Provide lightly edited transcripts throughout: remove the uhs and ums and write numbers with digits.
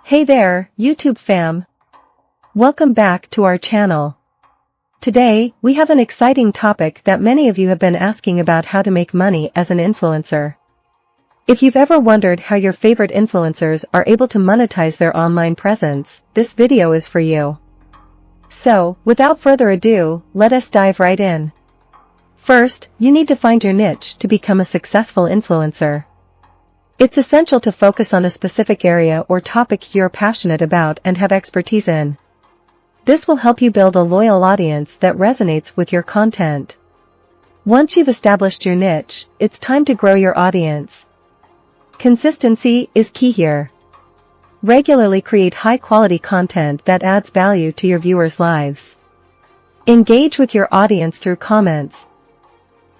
Hey there, YouTube fam! Welcome back to our channel. Today, we have an exciting topic that many of you have been asking about: how to make money as an influencer. If you've ever wondered how your favorite influencers are able to monetize their online presence, this video is for you. So, without further ado, let us dive right in. First, you need to find your niche to become a successful influencer. It's essential to focus on a specific area or topic you're passionate about and have expertise in. This will help you build a loyal audience that resonates with your content. Once you've established your niche, it's time to grow your audience. Consistency is key here. Regularly create high-quality content that adds value to your viewers' lives. Engage with your audience through comments,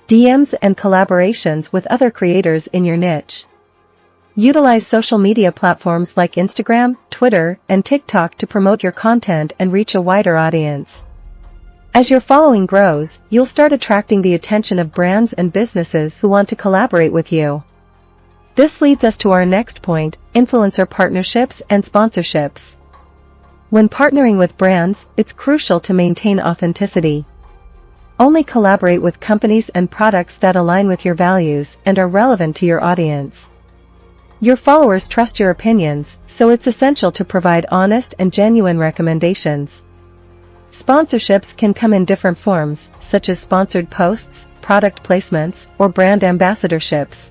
DMs, and collaborations with other creators in your niche. Utilize social media platforms like Instagram, Twitter, and TikTok to promote your content and reach a wider audience. As your following grows, you'll start attracting the attention of brands and businesses who want to collaborate with you. This leads us to our next point: influencer partnerships and sponsorships. When partnering with brands, it's crucial to maintain authenticity. Only collaborate with companies and products that align with your values and are relevant to your audience. Your followers trust your opinions, so it's essential to provide honest and genuine recommendations. Sponsorships can come in different forms, such as sponsored posts, product placements, or brand ambassadorships.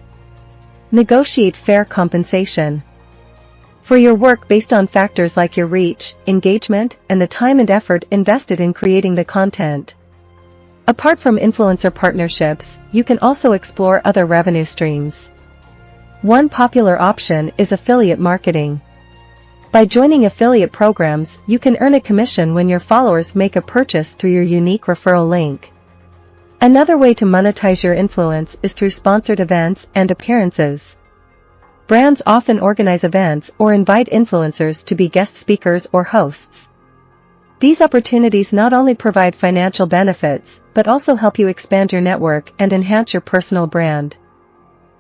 Negotiate fair compensation for your work based on factors like your reach, engagement, and the time and effort invested in creating the content. Apart from influencer partnerships, you can also explore other revenue streams. One popular option is affiliate marketing. By joining affiliate programs, you can earn a commission when your followers make a purchase through your unique referral link. Another way to monetize your influence is through sponsored events and appearances. Brands often organize events or invite influencers to be guest speakers or hosts. These opportunities not only provide financial benefits, but also help you expand your network and enhance your personal brand.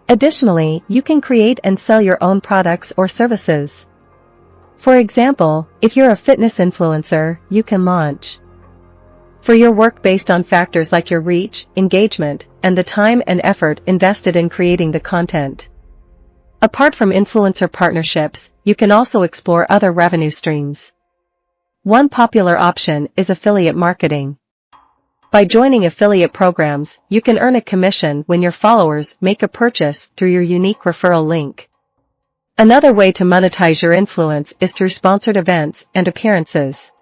Additionally, you can create and sell your own products or services. For example, if you're a fitness influencer, you can launch for your work based on factors like your reach, engagement, and the time and effort invested in creating the content. Apart from influencer partnerships, you can also explore other revenue streams. One popular option is affiliate marketing. By joining affiliate programs, you can earn a commission when your followers make a purchase through your unique referral link. Another way to monetize your influence is through sponsored events and appearances.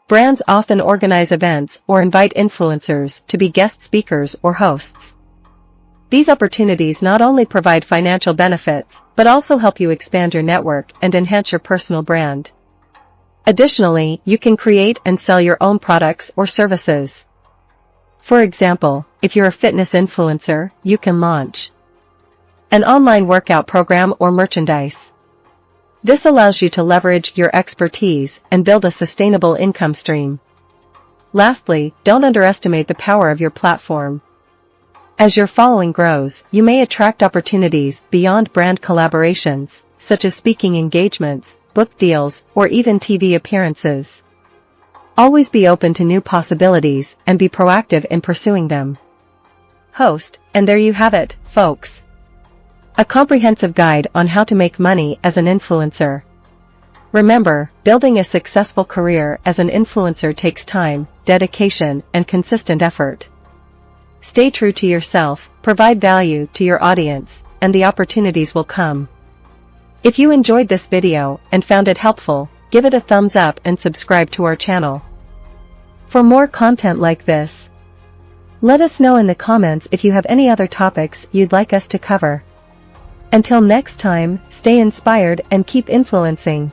Brands often organize events or invite influencers to be guest speakers or hosts. These opportunities not only provide financial benefits, but also help you expand your network and enhance your personal brand. Additionally, you can create and sell your own products or services. For example, if you're a fitness influencer, you can launch an online workout program or merchandise. This allows you to leverage your expertise and build a sustainable income stream. Lastly, don't underestimate the power of your platform. As your following grows, you may attract opportunities beyond brand collaborations, such as speaking engagements, book deals, or even TV appearances. Always be open to new possibilities and be proactive in pursuing them. And there you have it, folks. A comprehensive guide on how to make money as an influencer. Remember, building a successful career as an influencer takes time, dedication, and consistent effort. Stay true to yourself, provide value to your audience, and the opportunities will come. If you enjoyed this video and found it helpful, give it a thumbs up and subscribe to our channel. For more content like this, let us know in the comments if you have any other topics you'd like us to cover. Until next time, stay inspired and keep influencing.